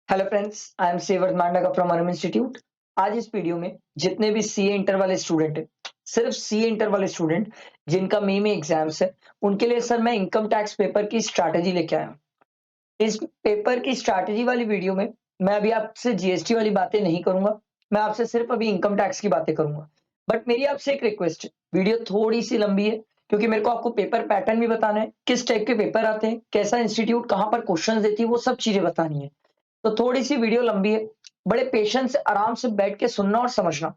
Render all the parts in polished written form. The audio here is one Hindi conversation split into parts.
Hello friends, I am Sevarth Manda from Aram institute. आज इस वीडियो में जितने भी सीए इंटर वाले स्टूडेंट हैं, सिर्फ सीए इंटर वाले स्टूडेंट जिनका मई में एग्जाम्स है, उनके लिए सर मैं इनकम टैक्स पेपर की स्ट्रैटेजी लेके आया हूँ। इस पेपर की स्ट्रैटेजी वाली वीडियो में मैं अभी आपसे जीएसटी वाली बातें नहीं करूंगा, मैं आपसे सिर्फ अभी इनकम टैक्स की बातें करूंगा। बट मेरी आपसे एक रिक्वेस्ट है, वीडियो थोड़ी सी लंबी है क्योंकि मेरे को आपको पेपर पैटर्न भी बताना है, किस टाइप के पेपर आते हैं, कैसा इंस्टीट्यूट कहाँ पर क्वेश्चन देती है, वो सब चीजें बतानी है। तो थोड़ी सी वीडियो लंबी है, बड़े पेशेंस से आराम से बैठ के सुनना और समझना,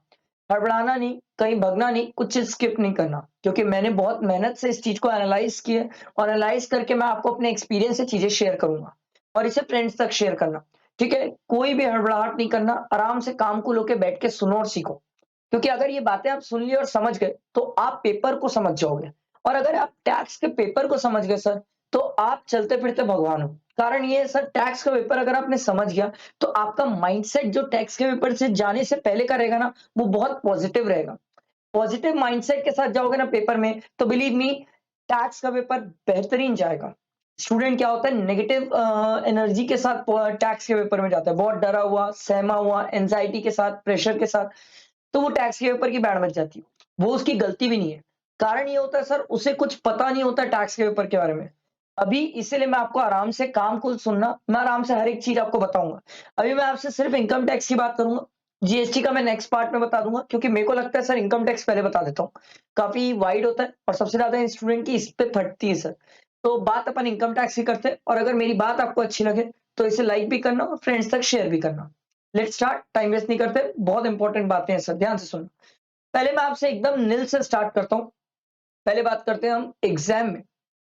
हड़बड़ाना नहीं, कहीं भगना नहीं, कुछ चीज स्किप नहीं करना, क्योंकि मैंने बहुत मेहनत से इस चीज को एनालाइज किया और एनालाइज करके मैं आपको अपने एक्सपीरियंस से चीजें शेयर करूंगा और इसे फ्रेंड्स तक शेयर करना। ठीक है, कोई भी हड़बड़ाहट नहीं करना, आराम से काम को लेके बैठ के सुनो और सीखो, क्योंकि अगर ये बातें आप सुन ली और समझ गए तो आप पेपर को समझ जाओगे। और अगर आप टैक्स के पेपर को समझ गए सर, तो आप चलते फिरते भगवान हो। कारण ये है सर, टैक्स का पेपर अगर आपने समझ गया तो आपका माइंडसेट जो टैक्स के पेपर से जाने से पहले का रहेगा ना, वो बहुत पॉजिटिव रहेगा। पॉजिटिव माइंडसेट के साथ जाओगे ना पेपर में, तो बिलीव मी, टैक्स का पेपर बेहतरीन जाएगा। स्टूडेंट क्या होता है, नेगेटिव एनर्जी के साथ टैक्स के पेपर में जाता है, बहुत डरा हुआ, सहमा हुआ, एंजाइटी के साथ, प्रेशर के साथ, तो वो टैक्स के पेपर की बैंड बज जाती है। वो उसकी गलती भी नहीं है। कारण ये होता है सर, उसे कुछ पता नहीं होता टैक्स के पेपर के बारे में। अभी इसीलिए मैं आपको आराम से काम को सुनना, मैं आराम से हर एक चीज आपको बताऊंगा। अभी मैं आपसे सिर्फ इनकम टैक्स की बात करूंगा, जीएसटी का मैं नेक्स्ट पार्ट में बता दूंगा, क्योंकि मेरे को लगता है सर इनकम टैक्स पहले बता देता हूँ। काफी वाइड होता है और सबसे ज्यादा स्टूडेंट की इस पे फटती है सर। तो बात अपन इनकम टैक्स की करते हैं, और अगर मेरी बात आपको अच्छी लगे तो इसे लाइक भी करना और फ्रेंड्स तक शेयर भी करना। लेट्स स्टार्ट, टाइम वेस्ट नहीं करते, बहुत इंपॉर्टेंट बातें हैं सर, ध्यान से सुनना। पहले मैं आपसे एकदम नील से स्टार्ट करता हूँ। पहले बात करते हैं हम एग्जाम में।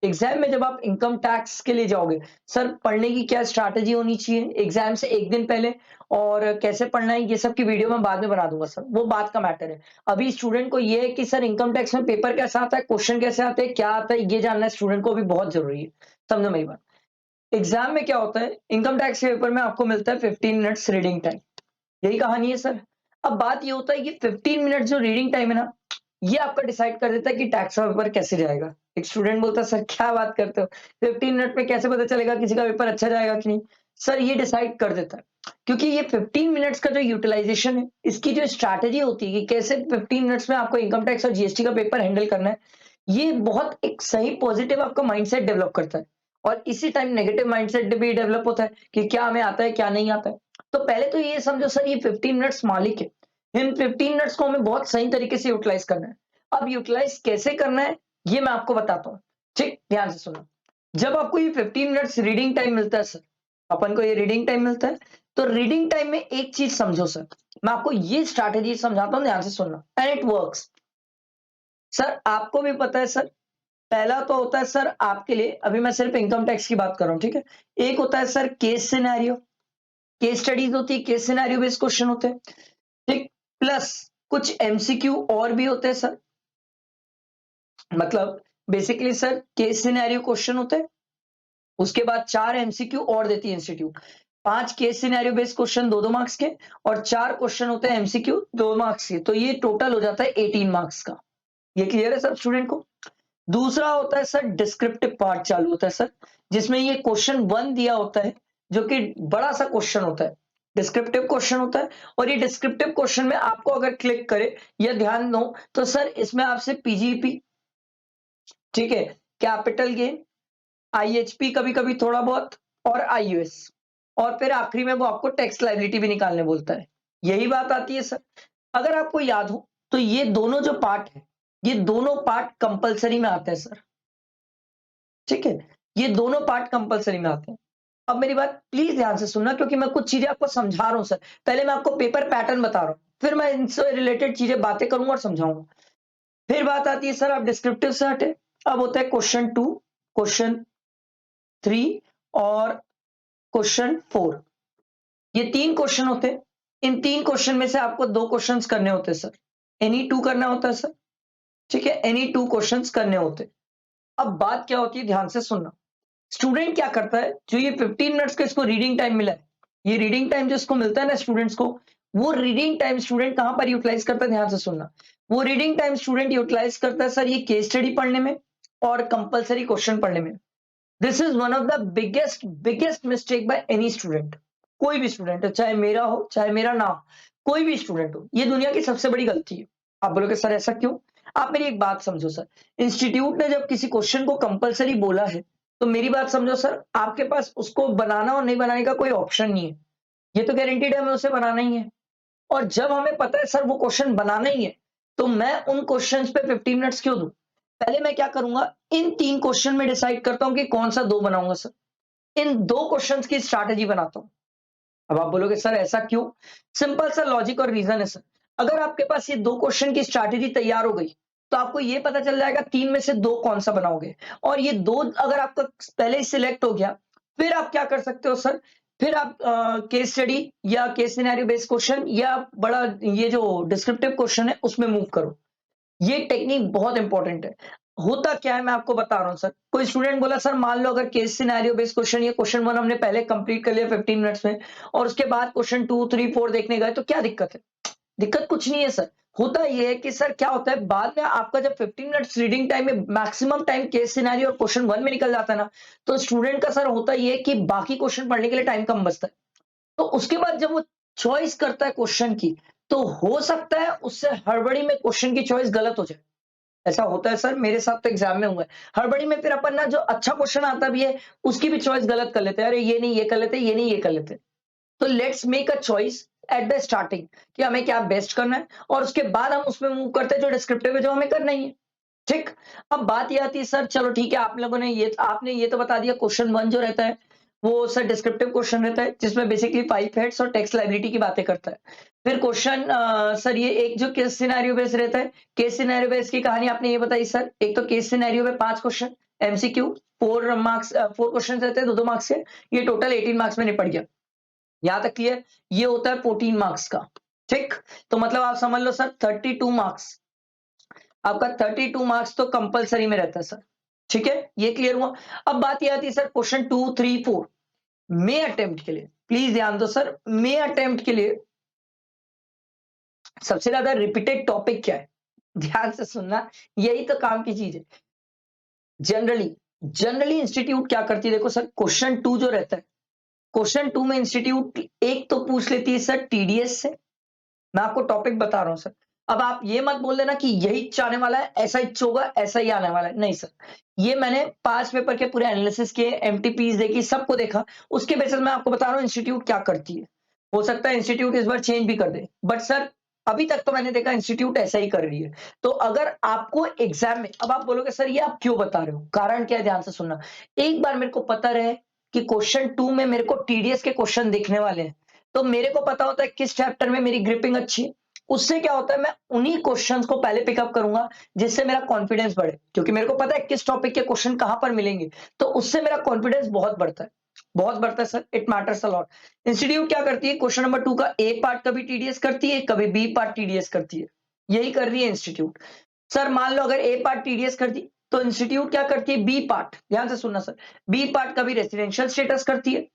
एग्जाम में जब आप इनकम टैक्स के लिए जाओगे, सर पढ़ने की क्या स्ट्रैटेजी होनी चाहिए एग्जाम से एक दिन पहले, और कैसे पढ़ना है, ये सब की वीडियो मैं बाद में बना दूंगा सर, वो बात का मैटर है। अभी स्टूडेंट को ये है कि सर इनकम टैक्स में पेपर कैसा आता है, क्वेश्चन कैसे आते हैं, क्या आता है, ये जानना स्टूडेंट को भी बहुत जरूरी है। समझो मेरी बात। एग्जाम में क्या होता है, इनकम टैक्स के पेपर में आपको मिलता है 15 मिनट्स रीडिंग टाइम। यही कहानी है सर। अब बात ये होता है, ये 15 मिनट जो रीडिंग टाइम है ना, ये आपका डिसाइड कर देता है कि टैक्स का पेपर कैसे जाएगा। एक स्टूडेंट बोलता है सर क्या बात करते हो, 15 मिनट में कैसे पता चलेगा किसी का पेपर अच्छा जाएगा कि नहीं। सर ये डिसाइड कर देता है, क्योंकि ये 15 मिनट्स का जो यूटिलाइजेशन है, इसकी जो स्ट्रैटेजी होती है कि कैसे 15 मिनट्स में आपको इनकम टैक्स और जीएसटी का पेपर हैंडल करना है, ये बहुत एक सही पॉजिटिव आपका माइंडसेट डेवलप करता है। और इसी टाइम नेगेटिव माइंडसेट भी डेवलप होता है कि क्या हमें आता है क्या नहीं आता है। तो पहले तो ये समझो सर, ये 15 मिनट्स मालिक है। इन 15 मिनट्स को हमें बहुत सही तरीके से यूटिलाइज करना है। अब यूटिलाइज कैसे करना है, ये मैं आपको बताता हूँ। ठीक, ध्यान से सुनो। जब आपको ये 15 मिनट्स रीडिंग टाइम मिलता है सर, अपन को ये रीडिंग टाइम मिलता है, तो रीडिंग टाइम में एक चीज समझो सर, मैं आपको ये स्ट्रैटेजी समझाता हूँ, ध्यान से सुनना, एंड इट वर्क्स। सर आपको भी पता है सर, पहला तो होता है सर आपके लिए, अभी मैं सिर्फ इनकम टैक्स की बात कर रहा हूँ, ठीक है। एक होता है sir case scenario, case studies होती है, केस सिनेरियो बेस्ड क्वेश्चन होते हैं। ठीक, प्लस कुछ एमसीक्यू और भी होते हैं सर। मतलब basically sir case scenario question होते हैं, उसके बाद 4 एमसीक्यू और देती है institute. 5 case scenario based question 2-2 marks के, और 4 क्वेश्चन होते हैं एमसीक्यू 2 मार्क्स के, तो ये टोटल हो जाता है 18 मार्क्स का। ये क्लियर है सब स्टूडेंट को। दूसरा होता है सर डिस्क्रिप्टिव पार्ट, चालू होता है सर, जिसमें ये क्वेश्चन 1 दिया होता है, जो कि बड़ा सा क्वेश्चन होता है, डिस्क्रिप्टिव क्वेश्चन होता है। और ये डिस्क्रिप्टिव क्वेश्चन में आपको अगर क्लिक करे या ध्यान दो, तो सर इसमें आपसे पीजीपी, ठीक है, कैपिटल गेन, आईएचपी कभी कभी थोड़ा बहुत, और आईयूएस, और फिर आखिरी में वो आपको टैक्स लायबिलिटी भी निकालने बोलता है। यही बात आती है सर। अगर आपको याद हो तो ये दोनों जो पार्ट है, ये दोनों पार्ट कंपलसरी में आते हैं सर। ठीक है, ये दोनों पार्ट कंपलसरी में आते हैं। अब मेरी बात प्लीज ध्यान से सुनना, क्योंकि मैं कुछ चीजें आपको समझा रहा हूं सर। पहले मैं आपको पेपर पैटर्न बता रहा हूं, फिर मैं इनसे रिलेटेड चीजें बातें करूंगा और समझाऊंगा। फिर बात आती है सर, आप डिस्क्रिप्टिव से हटे, अब होता है क्वेश्चन 2, क्वेश्चन 3 और क्वेश्चन 4। ये 3 क्वेश्चन होते हैं। इन 3 क्वेश्चन में से आपको 2 क्वेश्चंस करने होते हैं सर। एनी 2 करना होता है सर। ठीक है, एनी 2 क्वेश्चंस करने होते हैं। अब बात क्या होती है, ध्यान से सुनना। स्टूडेंट क्या करता है, जो ये 15 मिनट्स का इसको रीडिंग टाइम मिला है, ये रीडिंग टाइम जो इसको मिलता है ना स्टूडेंट्स को, वो रीडिंग टाइम स्टूडेंट कहां पर यूटिलाइज करता है, ध्यान से सुनना। वो रीडिंग टाइम स्टूडेंट यूटिलाइज करता है सर, ये केस स्टडी पढ़ने में और कंपलसरी क्वेश्चन पढ़ने में। This is one of the biggest biggest mistake by any student. कोई भी स्टूडेंट हो, चाहे मेरा हो, चाहे मेरा ना हो, कोई भी स्टूडेंट हो, ये दुनिया की सबसे बड़ी गलती है। आप बोलोगे सर ऐसा क्यों? आप मेरी एक बात समझो सर, इंस्टीट्यूट ने जब किसी क्वेश्चन को कंपल्सरी बोला है, तो मेरी बात समझो सर, आपके पास उसको बनाना और नहीं बनाने का कोई ऑप्शन नहीं है। ये तो गारंटीड है हमें उसे बनाना ही है। और जब हमें पता है सर वो क्वेश्चन बनाना ही है, तो मैं उन क्वेश्चंस पे 15 मिनट्स क्यों दूं? पहले मैं क्या करूंगा, इन 3 क्वेश्चन में डिसाइड करता हूं कि कौन सा 2 बनाऊंगा सर। इन 2 क्वेश्चंस की स्ट्रैटेजी बनाता हूं। अब आप बोलोगे सर ऐसा क्यों? सिंपल सा लॉजिक और रीजन है सर। अगर आपके पास ये 2 क्वेश्चन की स्ट्रैटेजी तैयार हो गई, तो आपको ये पता चल जाएगा 3 में से 2 कौन सा बनाओगे। और ये 2 अगर आपका पहले ही सिलेक्ट हो गया, फिर आप क्या कर सकते हो सर, फिर आप केस स्टडी या केस सिनेरियो बेस्ड क्वेश्चन या बड़ा ये जो डिस्क्रिप्टिव क्वेश्चन है उसमें मूव करो। ये टेक्निक बहुत इंपॉर्टेंट है। होता क्या है मैं आपको बता रहा हूँ सर। कोई स्टूडेंट बोला सर मान लो अगर केस सिनेरियो बेस्ड क्वेश्चन या क्वेश्चन 1 हमने पहले कंप्लीट कर लिया 15 मिनट्स में और उसके बाद क्वेश्चन 2, 3, 4 देखने गए तो क्या दिक्कत है? दिक्कत कुछ नहीं है सर। होता ये है कि सर क्या होता है बाद में आपका जब 15 मिनट्स रीडिंग टाइम में मैक्सिमम टाइम केस सिनेरियो और क्वेश्चन 1 में निकल जाता है ना, तो स्टूडेंट का सर होता ये है कि बाकी क्वेश्चन पढ़ने के लिए टाइम कम बचता है। तो उसके बाद जब वो चॉइस करता है क्वेश्चन की, तो हो सकता है उससे हड़बड़ी में क्वेश्चन की चॉइस गलत हो जाए। ऐसा होता है सर, मेरे साथ तो एग्जाम में हुआ है। हड़बड़ी में फिर अपन ना जो अच्छा क्वेश्चन आता भी है, उसकी भी चॉइस गलत कर लेते हैं। अरे ये नहीं ये कर लेते, ये नहीं ये कर लेते। तो let's make a choice at the starting कि हमें क्या बेस्ट करना है और उसके बाद हम उसमें मूव करते हैं जो डिस्क्रिप्टिव है जो हमें करना ही है। ठीक। अब बात ये आती है सर चलो ठीक है आप लोगों ने ये आपने ये तो बता दिया क्वेश्चन 1 जो रहता है वो सर डिस्क्रिप्टिव क्वेश्चन रहता है जिसमें बेसिकली 5 हेड्स और टैक्स लायबिलिटी की बातें करता है। फिर क्वेश्चन सर ये एक जो केस सिनेरियो बेस्ड रहता है, केस सिनेरियो बेस्ड की कहानी आपने ये बताई सर, एक तो केस सिनेरियो में 5 क्वेश्चन एमसीक्यू 4 मार्क्स 4 क्वेश्चन रहते हैं 2-2 मार्क्स के, ये टोटल 18 मार्क्स में निपट गया। यहां तक क्लियर? ये होता है 14 मार्क्स का। ठीक। तो मतलब आप समझ लो सर 32 मार्क्स, आपका 32 मार्क्स तो कंपलसरी में रहता है सर। ठीक है, ये क्लियर हुआ। अब बात ये आती है सर क्वेश्चन 2, 3, 4 मे अटेम्प्ट के लिए, प्लीज ध्यान दो सर, मे अटेम्प्ट के लिए सबसे ज्यादा रिपीटेड टॉपिक क्या है? ध्यान से सुनना, यही तो काम की चीज है। जनरली जनरली इंस्टीट्यूट क्या करती है, देखो सर क्वेश्चन 2 जो रहता है, क्वेश्चन 2 में इंस्टीट्यूट एक तो पूछ लेती है सर टीडीएस से। मैं आपको टॉपिक बता रहा हूं सर। अब आप ये मत बोल देना कि यही आने वाला है, ऐसा ही होगा, ऐसा ही आने वाला है, नहीं सर। ये मैंने 5 पेपर के पूरे एनालिसिस किए, एमटीपीज देखी, सबको देखा, उसके बेसिस में आपको बता रहा हूं इंस्टीट्यूट क्या करती है। हो सकता है इंस्टीट्यूट इस बार चेंज भी कर दे, बट सर अभी तक तो मैंने देखा इंस्टीट्यूट ऐसा ही कर रही है। तो अगर आपको एग्जाम में, अब आप बोलोगे सर ये आप क्यों बता रहे हो, कारण क्या है, ध्यान से सुनना। एक बार मेरे को पता रहे कि क्वेश्चन 2 में मेरे को टीडीएस के क्वेश्चन दिखने वाले हैं, तो मेरे को पता होता है किस चैप्टर में मेरी ग्रिपिंग अच्छी है। उससे क्या होता है मैं उन्हीं क्वेश्चंस को पहले पिकअप करूंगा जिससे मेरा कॉन्फिडेंस बढ़े, क्योंकि मेरे को पता है किस टॉपिक के क्वेश्चन कहां पर मिलेंगे। तो उससे मेरा कॉन्फिडेंस बहुत बढ़ता है, बहुत बढ़ता है sir, it matters a lot. Institute क्या करती है, क्वेश्चन नंबर 2 का ए पार्ट कभी टीडीएस करती है, कभी बी पार्ट टीडीएस करती है। यही कर रही है इंस्टीट्यूट। सर मान लो अगर ए पार्ट टीडीएस करती, तो इंस्टीट्यूट क्या करती है, बी पार्ट, ध्यान से सुनना सर, बी पार्ट कभी रेसिडेंशियल स्टेटस करती है,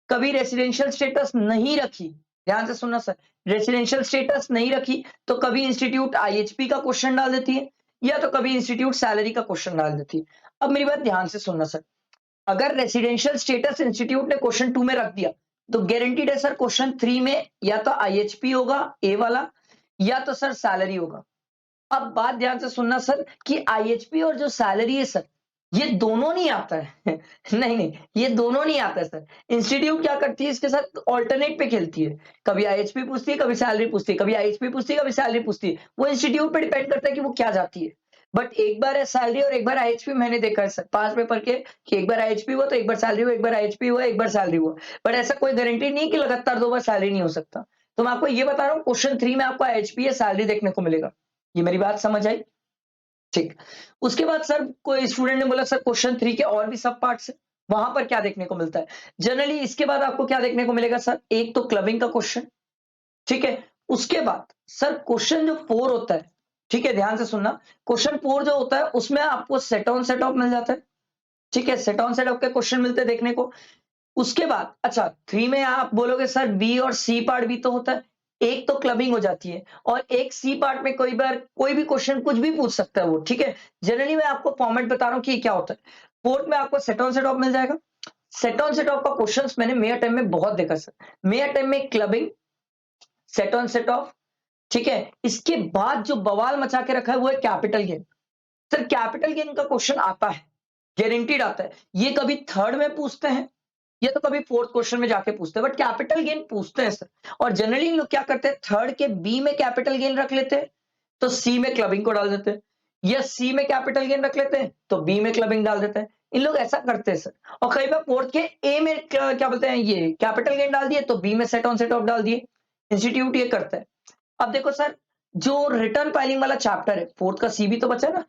कभी रेसिडेंशियल स्टेटस नहीं रखी, ध्यान से सुनना सर, रेसिडेंशियल स्टेटस नहीं रखी तो कभी इंस्टीट्यूट आईएचपी का क्वेश्चन डाल देती है या तो कभी इंस्टीट्यूट सैलरी का क्वेश्चन डाल देती है। अब मेरी बात ध्यान से सुनना सर, अगर रेसिडेंशियल स्टेटस इंस्टीट्यूट ने क्वेश्चन 2 में रख दिया, तो गारंटीड है सर क्वेश्चन 3 में या तो आईएचपी होगा ए वाला या तो सर सैलरी होगा। अब बात ध्यान से सुनना सर कि आईएचपी और जो सैलरी है सर, ये दोनों नहीं आता है नहीं नहीं, ये दोनों नहीं आता है सर। इंस्टीट्यूट क्या करती है इसके साथ ऑल्टरनेट पे खेलती है, कभी आईएचपी पूछती है, कभी सैलरी पूछती है, कभी आईएचपी पूछती है, कभी सैलरी पूछती है। वो इंस्टीट्यूट पे डिपेंड करता है कि वो क्या जाती है। बट एक बार है सैलरी और एक बार आईएचपी, मैंने देखा है सर 5 पेपर के कि एक बार आईएचपी हुआ तो एक बार सैलरी हुआ, एक बार आईएचपी हुआ एक बार सैलरी हुआ। बट ऐसा कोई गारंटी नहीं है कि लगातार 2 बार सैलरी नहीं हो सकता। तो मैं आपको ये बता रहा हूँ क्वेश्चन 3 में आपको आईएचपी या सैलरी देखने को मिलेगा। ये मेरी बात समझ आई? ठीक। उसके बाद सर कोई स्टूडेंट ने बोला सर क्वेश्चन 3 के और भी सब पार्ट्स है, वहां पर क्या देखने को मिलता है? जनरली इसके बाद आपको क्या देखने को मिलेगा सर, एक तो क्लबिंग का क्वेश्चन, ठीक है। उसके बाद सर क्वेश्चन जो 4 होता है, ठीक है, ध्यान से सुनना, क्वेश्चन 4 जो होता है उसमें आपको सेट ऑन सेट ऑफ मिल जाता है, ठीक है, सेट ऑन सेट ऑफ के क्वेश्चन मिलते हैं देखने को। उसके बाद अच्छा 3 में आप बोलोगे सर बी और सी पार्ट भी तो होता है, एक तो क्लबिंग हो जाती है और एक सी पार्ट में कोई बार कोई भी क्वेश्चन कुछ भी पूछ सकता है वो, ठीक है। जनरली मैं आपको फॉर्मेट बता रहा हूं कि ये क्या होता है। फोर्थ में आपको सेट ऑन सेट ऑफ मिल जाएगा, सेट ऑन सेट ऑफ का क्वेश्चंस मैंने मे अटेम्प्ट में बहुत देखा सर। मे अटेम्प्ट में clubbing, set on set of, ठीक है। इसके बाद जो बवाल मचा के रखा है वो है capital gain. Sir capital gain का क्वेश्चन आता है, गारंटीड आता है। ये कभी थर्ड में पूछते हैं, ये तो कभी फोर्थ क्वेश्चन में जाके पूछते हैं, बट कैपिटल गेन पूछते हैं सर। और जनरली लोग क्या करते हैं, थर्ड के बी में कैपिटल गेन रख लेते हैं, तो सी में क्लबिंग को डाल देते हैं, या सी में कैपिटल गेन रख लेते हैं तो बी में क्लबिंग डाल देते हैं। इन लोग ऐसा करते हैं सर। और कई बार फोर्थ के ए में क्या बोलते हैं, ये कैपिटल गेन डाल दिए तो बी में सेट ऑन सेट ऑफ डाल दिए। इंस्टीट्यूट ये करता है। अब देखो सर, जो रिटर्न फाइलिंग वाला चैप्टर है, फोर्थ का सी भी तो बचा है ना।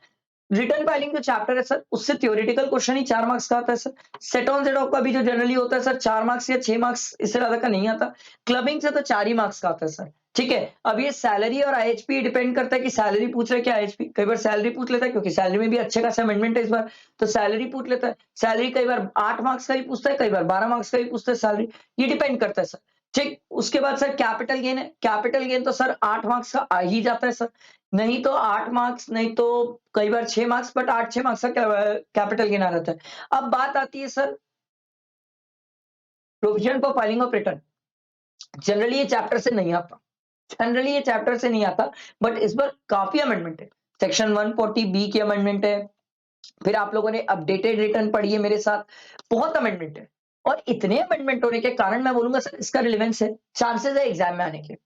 रिटर्न फाइलिंग जो चैप्टर है सर, उससे थ्योरेटिकल क्वेश्चन ही 4 मार्क्स का आता है sir. Set on set of का भी जो जनरली होता है सर 4 मार्क्स या 6 मार्क्स, इससे ज्यादा का नहीं आता। क्लबिंग से तो 4 ही मार्क्स का आता है सर, ठीक है। अब ये सैलरी और आईएचपी डिपेंड करता है कि सैलरी पूछ रहे हैं क्या आईएचपी। कई बार सैलरी पूछ लेता है क्योंकि सैलरी में भी अच्छे खासा अमेंडमेंट है इस बार, तो सैलरी पूछ लेता है। सैलरी कई बार 8 मार्क्स का ही पूछता है, कई बार 12 मार्क्स का ही पूछता है सैलरी, ये डिपेंड करता है सर, ठीक। उसके बाद सर कैपिटल गेन है। कैपिटल गेन तो सर 8 मार्क्स का आ ही जाता है सर, नहीं तो 8 मार्क्स, नहीं तो कई बार 6 मार्क्स, बट 8-6 मार्क्स का कैपिटल गेन आ जाता है। अब बात आती है sir provision for filing of return. Generally ये चैप्टर से नहीं आता, जनरली ये चैप्टर से नहीं आता, बट इस बार काफी अमेंडमेंट है। सेक्शन 140 बी की अमेंडमेंट है, फिर आप लोगों ने अपडेटेड रिटर्न पढ़ी है मेरे साथ, बहुत अमेंडमेंट है। और इतने अमेंडमेंट होने के कारण मैं बोलूंगा सर इसका रिलेवेंस है, चांसेस है एग्जाम में आने के।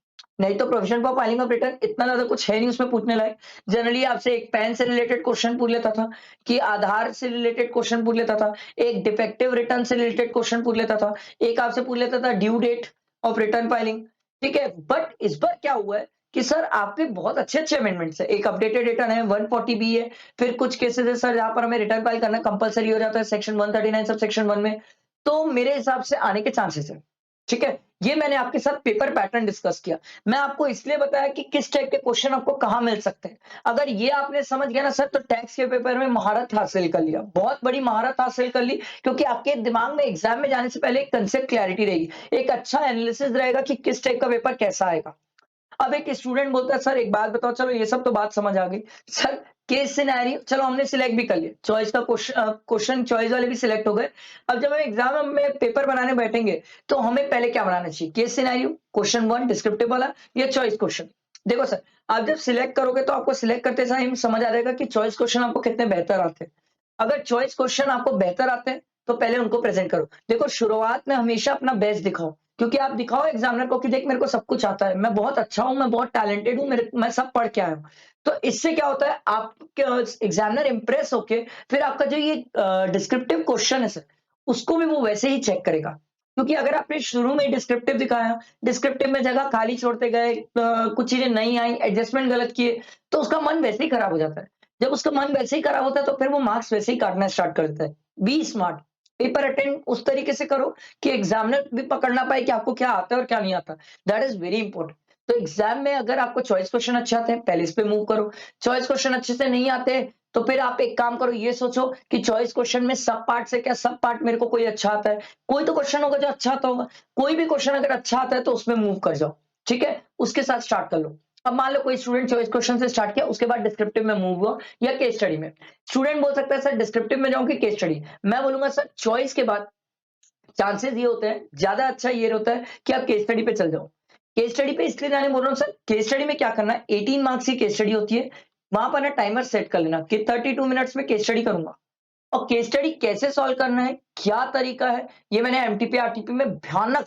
नहीं तो provision for filing of return इतना ज्यादा कुछ है नहीं उसमें पूछने लायक। जनरली आपसे एक पैन से रिलेटेड क्वेश्चन पूछ लेता था, कि आधार से रिलेटेड क्वेश्चन पूछ लेता था, एक डिफेक्टिव रिटर्न से रिलेटेड क्वेश्चन पूछ लेता था, एक आपसे पूछ लेता था due date of return filing, ठीक है। बट इस बार क्या हुआ है कि सर आपके बहुत अच्छे अच्छे अमेंडमेंट्स है। एक अपडेटेड रिटर्न है, 140 बी है, फिर कुछ केसेस है सर जहां पर हमें रिटर्न फाइल करना कंपलसरी हो जाता है सेक्शन 139 सब सेक्शन 1 में, तो मेरे हिसाब से आने के चांसेस है, ठीक है। ये मैंने आपके साथ पेपर पैटर्न डिस्कस किया। मैं आपको इसलिए बताया कि किस टाइप के क्वेश्चन आपको कहां मिल सकते हैं। अगर ये आपने समझ गया ना सर, तो टैक्स के पेपर में महारत हासिल कर लिया, बहुत बड़ी महारत हासिल कर ली, क्योंकि आपके दिमाग में एग्जाम में जाने से पहले एक कंसेप्ट क्लैरिटी रहेगी, एक अच्छा एनालिसिस रहेगा कि किस टाइप का पेपर कैसा आएगा। अब एक स्टूडेंट बोलता है सर एक बात बताओ, चलो ये सब तो बात समझ आ गई सर, केस सिनेरियो चलो हमने सिलेक्ट भी कर लिया, चॉइस का क्वेश्चन चॉइस वाले भी सिलेक्ट हो गए। अब जब हम एग्जाम में पेपर बनाने बैठेंगे तो हमें पहले क्या बनाना चाहिए, केस सिनेरियो, क्वेश्चन 1 डिस्क्रिप्टिव वाला, या चॉइस क्वेश्चन। देखो सर, आप जब सिलेक्ट करोगे तो आपको सिलेक्ट करते समय समझ आ जाएगा कि चॉइस क्वेश्चन आपको कितने बेहतर आते हैं। अगर चॉइस क्वेश्चन आपको बेहतर आते हैं तो पहले उनको प्रेजेंट करो। देखो शुरुआत में हमेशा अपना बेस्ट दिखाओ, क्योंकि आप दिखाओ एग्जामिनर को कि देख मेरे को सब कुछ आता है, मैं बहुत अच्छा हूं, मैं बहुत टैलेंटेड हूं, मैं सब पढ़ के आया हूं। तो इससे क्या होता है, आप एग्जामिनर इंप्रेस होके फिर आपका जो ये डिस्क्रिप्टिव क्वेश्चन है सर, उसको भी वो वैसे ही चेक करेगा। क्योंकि अगर आपने शुरू में डिस्क्रिप्टिव दिखाया, डिस्क्रिप्टिव में जगह खाली छोड़ते गए, कुछ चीजें नहीं आई, एडजस्टमेंट गलत किए, तो उसका मन वैसे ही खराब हो जाता है। जब उसका मन वैसे ही खराब होता है तो फिर वो मार्क्स वैसे ही काटना स्टार्ट कर देता है। बी स्मार्ट, पेपर अटेंड उस तरीके से करो कि एग्जामिनर भी पकड़ना पाए कि आपको क्या आता है और क्या नहीं आता। That is very important. तो एग्जाम में अगर आपको चॉइस क्वेश्चन अच्छे आते हैं, पहले इस पे मूव करो। चॉइस क्वेश्चन अच्छे से नहीं आते तो फिर आप एक काम करो, ये सोचो कि चॉइस क्वेश्चन में सब पार्ट से क्या सब पार्ट मेरे को कोई अच्छा आता है। कोई तो क्वेश्चन होगा जो अच्छा आता होगा, कोई भी क्वेश्चन अगर अच्छा आता है तो उसमें मूव कर जाओ, ठीक है, उसके साथ स्टार्ट कर लो। अब मान लो कोई स्टूडेंट चॉइस क्वेश्चन से स्टार्ट किया, उसके बाद डिस्क्रिप्टिव में मूव हुआ या केस स्टडी में। स्टूडेंट बोल सकता है सर डिस्क्रिप्टिव में जाऊं कि केस स्टडी। मैं बोलूंगा सर चॉइस के बाद चांसेस ये होते हैं, ज्यादा अच्छा ये होता है कि आप केस स्टडी पे चल जाओ। केस स्टडी पे इसलिए जाने बोल रहा हूँ सर, केस स्टडी में क्या करना है, 18 मार्क्स की केस स्टडी होती है। वहां पर ना टाइमर सेट कर लेना कि 32 मिनट्स में केस स्टडी करूंगा। और केस स्टडी कैसे सॉल्व करना है, क्या तरीका है, ये मैंने एमटीपी आरटीपी में भयानक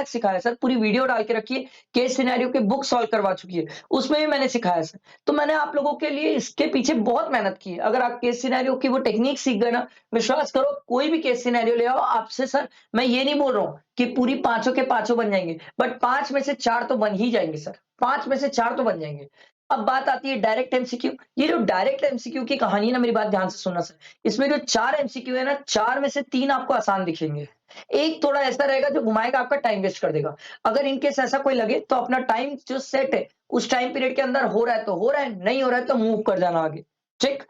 सिखाया है सर। पूरी वीडियो डाल के रखी है, केस सिनेरियो की बुक सॉल्व करवा चुकी है, उसमें भी मैंने सिखाया सर। तो मैंने आप लोगों के लिए इसके पीछे बहुत मेहनत की है। अगर आप केस सिनेरियो की वो टेक्निक सीख गए ना, विश्वास करो कोई भी केस सिनेरियो ले आओ आपसे सर। मैं ये नहीं बोल रहा हूँ कि पूरी पांचों के पांचों बन जाएंगे, बट 5 में से 4 तो बन ही जाएंगे सर, 5 में से 4 तो बन जाएंगे। अब बात आती है डायरेक्ट एमसीक्यू। ये जो डायरेक्ट एमसीक्यू की कहानी है ना, मेरी बात ध्यान से सुनना सर। इसमें जो 4 एमसीक्यू है ना, 4 में से 3 आपको आसान दिखेंगे, एक थोड़ा ऐसा रहेगा जो घुमाएगा, आपका टाइम वेस्ट कर देगा। अगर इनकेस ऐसा कोई लगे तो अपना टाइम जो सेट है उस टाइम पीरियड के अंदर हो रहा है तो हो रहा है, नहीं हो रहा है तो मूव कर जाना आगे, ठीक।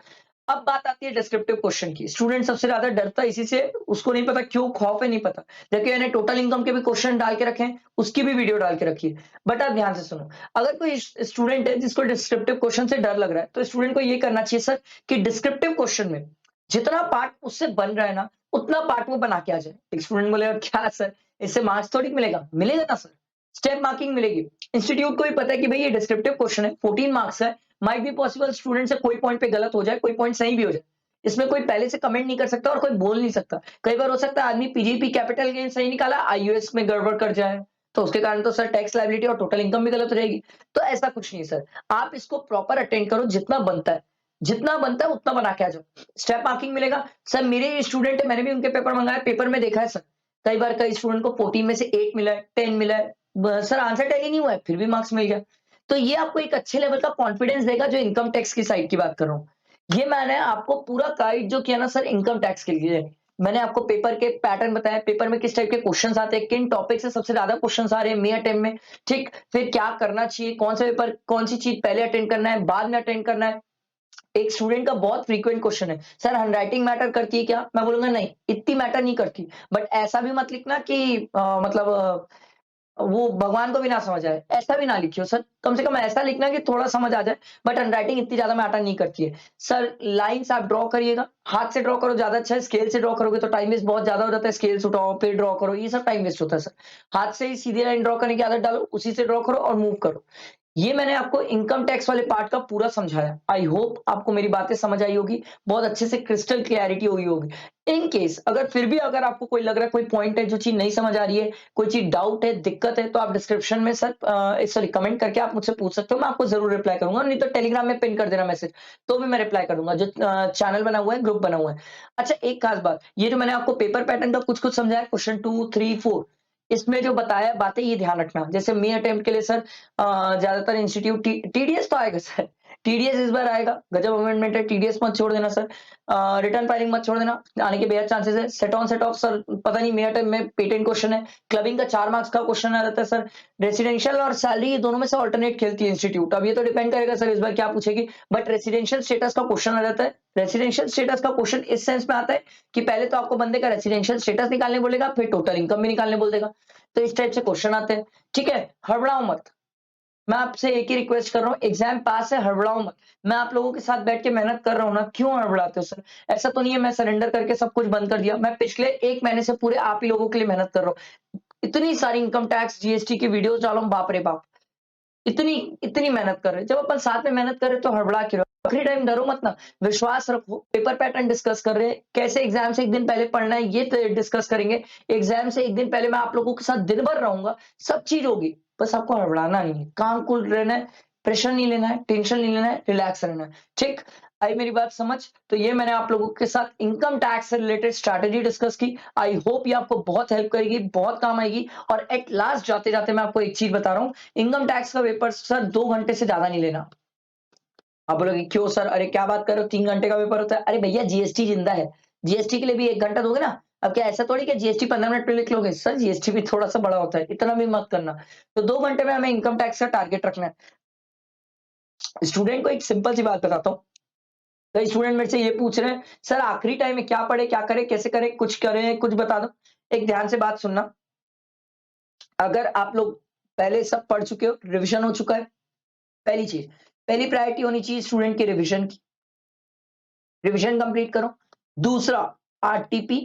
अब बात आती है डिस्क्रिप्टिव क्वेश्चन की। स्टूडेंट सबसे ज्यादा डरता है इसी से, उसको नहीं पता क्यों, खौफ है नहीं पता। जबकि मैंने टोटल इनकम के भी क्वेश्चन डाल के रखे हैं, उसकी भी वीडियो डाल के रखी है। बट आप ध्यान से सुनो, अगर कोई स्टूडेंट है जिसको डिस्क्रिप्टिव क्वेश्चन से डर लग रहा है, तो स्टूडेंट को ये करना चाहिए सर कि डिस्क्रिप्टिव क्वेश्चन में जितना पार्ट उससे बन रहा है ना, उतना पार्ट वो बना के आ जाए। एक स्टूडेंट बोलेगा क्या सर इससे मार्क्स थोड़ी मिलेगा, मिलेगा ना सर, स्टेप मार्किंग मिलेगी। इंस्टीट्यूट को भी पता है कि भाई ये डिस्क्रिप्टिव क्वेश्चन है, 14 मार्क्स है, माइट बी पॉसिबल स्टूडेंट से कोई पॉइंट पे गलत हो जाए, कोई पॉइंट सही भी हो जाए, इसमें कोई पहले से कमेंट नहीं कर सकता और कोई बोल नहीं सकता। कई बार हो सकता है आदमी पीजीपी कैपिटल गेन सही निकाला, आईयूएस में गड़बड़ कर जाए, तो उसके कारण तो सर टैक्स लायबिलिटी और टोटल इनकम भी गलत हो जाएगी। तो ऐसा कुछ नहीं है सर, आप इसको प्रॉपर अटेंड करो, जितना बनता है उतना बना के आ जाओ। स्टेप मार्किंग मिलेगा। सर मेरे स्टूडेंट है, मैंने भी उनके पेपर मंगाया, पेपर में देखा है सर, कई बार कई स्टूडेंट को 14 में से 8 मिला है, 10 मिला है, सर आंसर टैली नहीं हुआ है, फिर भी मार्क्स मिल गया। तो ये आपको एक अच्छे लेवल का कॉन्फिडेंस देगा, जो इनकम टैक्स की साइड की बात कर रहा हूँ। ये मैंने आपको पूरा गाइड जो किया ना सर इनकम टैक्स के लिए, मैंने आपको पेपर के पैटर्न बताया, पेपर में किस टाइप के क्वेश्चंस आते हैं, किन टॉपिक से सबसे ज्यादा क्वेश्चंस आ रहे हैं मे अटेम्प्ट में, ठीक, फिर क्या करना चाहिए, कौन से पेपर कौन सी चीज पहले अटेंड करना है, बाद में अटेंड करना है। एक स्टूडेंट का बहुत फ्रीक्वेंट क्वेश्चन है, सर हैंडराइटिंग मैटर करती है क्या? मैं बोलूंगा नहीं, इतनी मैटर नहीं करती, बट ऐसा भी मत लिखना कि मतलब वो भगवान को भी ना समझ आए, ऐसा भी ना लिखियो सर, कम से कम ऐसा लिखना कि थोड़ा समझ आ जाए, बट हैंडराइटिंग इतनी ज्यादा मैटर नहीं करती है। सर लाइंस आप ड्रॉ करिएगा, हाथ से ड्रॉ करो ज्यादा अच्छा है, स्केल से ड्रॉ करोगे तो टाइम वेस्ट बहुत ज्यादा हो जाता है, स्केल से उठाओ फिर ड्रॉ करो, ये सब टाइम वेस्ट होता है सर। हाथ से ही सीधी लाइन ड्रॉ करने की आदत डालो, उसी से ड्रॉ करो और मूव करो। ये मैंने आपको इनकम टैक्स वाले पार्ट का पूरा समझाया। आई होप आपको मेरी बातें समझ आई होगी, बहुत अच्छे से क्रिस्टल क्लैरिटी हुई होगी। इन केस अगर फिर भी अगर आपको कोई लग रहा है, कोई पॉइंट है जो चीज नहीं समझ आ रही है, कोई चीज डाउट है, दिक्कत है, तो आप डिस्क्रिप्शन में सर सॉरी कमेंट करके आप मुझसे पूछ सकते हो, मैं आपको जरूर रिप्लाई करूंगा, नहीं तो टेलीग्राम में पिन कर देना मैसेज, तो भी मैं रिप्लाई कर दूंगा। जो चैनल बना हुआ है, ग्रुप बना हुआ है। अच्छा एक खास बात, ये जो मैंने आपको पेपर पैटर्न का कुछ कुछ समझाया, क्वेश्चन 2, 3, 4, इसमें जो बताया बातें ये ध्यान रखना। जैसे मे अटेम्प्ट के लिए सर ज्यादातर इंस्टीट्यूट टीडीएस तो आएगा सर, टीडीएस इस बार आएगा, गजब अमेंडमेंट है, टीडीएस मत छोड़ देना सर, रिटर्न फाइलिंग मत छोड़ देना, आने के बेहद चांसेस है। Set on set of sir पता नहीं मेरा टाइम में पेटेंट क्वेश्चन है, क्लबिंग का 4 मार्क्स का क्वेश्चन आ जाता है सर, रेसिडेंशियल और सैलरी ये दोनों में से ऑल्टरनेट खेलती है इंस्टीट्यूट, अब ये तो डिपेंड करेगा सर इस बार क्या पूछेगी, बट रेसिडेंशियल स्टेटस का क्वेश्चन आ जाता है। रेसिडेंशियल स्टेटस का क्वेश्चन इस सेंस में आता है कि पहले तो आपको बंदे का रेसिडेंशियल स्टेटस निकालने बोलेगा, फिर टोटल इनकम भी निकालने बोल देगा, तो इस टाइप से क्वेश्चन आते हैं। ठीक है, हड़बड़ाओ मत, मैं आपसे एक ही रिक्वेस्ट कर रहा हूँ, एग्जाम पास है, हड़बड़ाओ मत। मैं आप लोगों के साथ बैठ के मेहनत कर रहा हूँ ना, क्यों हड़बड़ाते हो सर? ऐसा तो नहीं है मैं सरेंडर करके सब कुछ बंद कर दिया, मैं पिछले 1 महीने से पूरे आप ही लोगों के लिए मेहनत कर रहा हूँ। इतनी सारी इनकम टैक्स जीएसटी की वीडियोस डालो, बाप रे बाप, इतनी इतनी मेहनत कर रहे हैं। जब अपन साथ में मेहनत कर रहे हैं तो हड़बड़ा क्यों रहे हो? आखिरी टाइम डरो मत ना, विश्वास रखो, पेपर पैटर्न डिस्कस कर रहे हैं, कैसे एग्जाम से एक दिन पहले पढ़ना है ये डिस्कस करेंगे। एग्जाम से एक दिन पहले मैं आप लोगों के साथ दिन भर रहूंगा, सब चीज होगी, बस आपको हड़बड़ाना नहीं है, काम कूल रहना है, प्रेशर नहीं लेना है, टेंशन नहीं लेना है, रिलैक्स रहना है। ठीक, आई मेरी बात समझ? तो ये मैंने आप लोगों के साथ इनकम टैक्स से रिलेटेड स्ट्रैटेजी डिस्कस की। आई होप ये आपको बहुत हेल्प करेगी, बहुत काम आएगी। और एट लास्ट जाते जाते मैं आपको एक चीज बता रहा हूँ, इनकम टैक्स का पेपर सर 2 घंटे से ज्यादा नहीं लेना। आप बोलोगे क्यों सर? अरे क्या बात कर रहे हो, 3 घंटे का पेपर होता है। अरे भैया जीएसटी जिंदा है, जीएसटी के लिए भी 1 घंटा दोगे ना। अब क्या ऐसा थोड़ी कि जीएसटी 15 मिनट में लिख लोगे? सर जीएसटी भी थोड़ा सा बड़ा होता है, इतना भी मत करना। तो 2 घंटे में हमें इनकम टैक्स का टारगेट रखना है। स्टूडेंट को एक सिंपल सी बात बताता हूँ, कई स्टूडेंट मेरे से ये पूछ रहे हैं सर आखिरी टाइम में क्या पढ़े, क्या करें, कैसे करें, कुछ करें, कुछ बता दो। एक ध्यान से बात सुनना, अगर आप लोग पहले सब पढ़ चुके हो, रिवीजन हो चुका है, पहली चीज, पहली प्रायोरिटी होनी चाहिए स्टूडेंट के रिवीजन की, रिवीजन कंप्लीट करो। दूसरा, आरटीपी,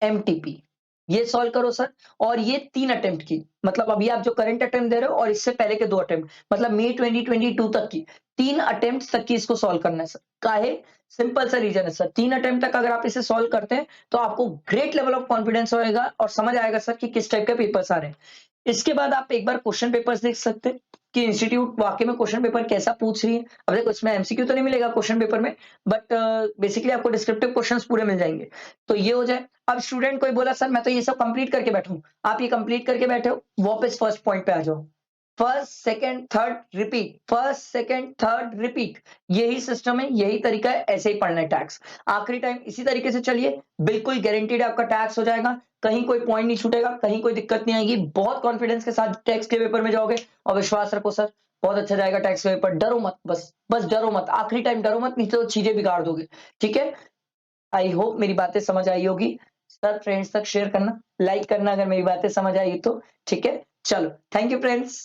एमटीपी, ये सॉल्व करो सर। और ये 3 अटेम्प्ट की, मतलब अभी आप जो करंट अटेम्प्ट दे रहे हो और इससे पहले के 2 अटेम्प्ट, मतलब मई 2022 तक की 3 अटेम्प्ट तक की इसको सॉल्व करना है सर। काहे? सिंपल सा रीजन है सर, 3 अटेम्प्ट तक अगर आप इसे सॉल्व करते हैं तो आपको ग्रेट लेवल ऑफ कॉन्फिडेंस होएगा और समझ आएगा सर कि किस टाइप के पेपर्स आ रहे हैं। इसके बाद आप एक बार क्वेश्चन पेपर्स देख सकते हैं कि इंस्टीट्यूट वाकई में क्वेश्चन पेपर कैसा पूछ रही है। अब देखो इसमें एमसीक्यू तो नहीं मिलेगा क्वेश्चन पेपर में, बट बेसिकली आपको डिस्क्रिप्टिव क्वेश्चंस पूरे मिल जाएंगे। तो ये हो जाए। अब स्टूडेंट कोई बोला सर मैं तो ये सब कंप्लीट करके बैठा हूं, आप ये कंप्लीट करके बैठे हो, वापस फर्स्ट पॉइंट पे आ जाओ। First second third repeat, first second third repeat, यही सिस्टम है, यही तरीका है, ऐसे ही पढ़ना है टैक्स। आखिरी टाइम इसी तरीके से चलिए, बिल्कुल गारंटीड आपका टैक्स हो जाएगा, कहीं कोई पॉइंट नहीं छूटेगा, कहीं कोई दिक्कत नहीं आएगी, बहुत कॉन्फिडेंस के साथ टैक्स के पेपर में जाओगे और विश्वास रखो सर बहुत अच्छा जाएगा टैक्स का पेपर। डरो मत, बस बस डरो मत, आखिरी टाइम डरो मत, नहीं तो चीजें बिगाड़ दोगे। ठीक है, आई होप मेरी बातें समझ आई होगी। सर फ्रेंड्स तक शेयर करना, लाइक करना अगर मेरी बातें समझ आई तो। ठीक है, चलो थैंक यू फ्रेंड्स।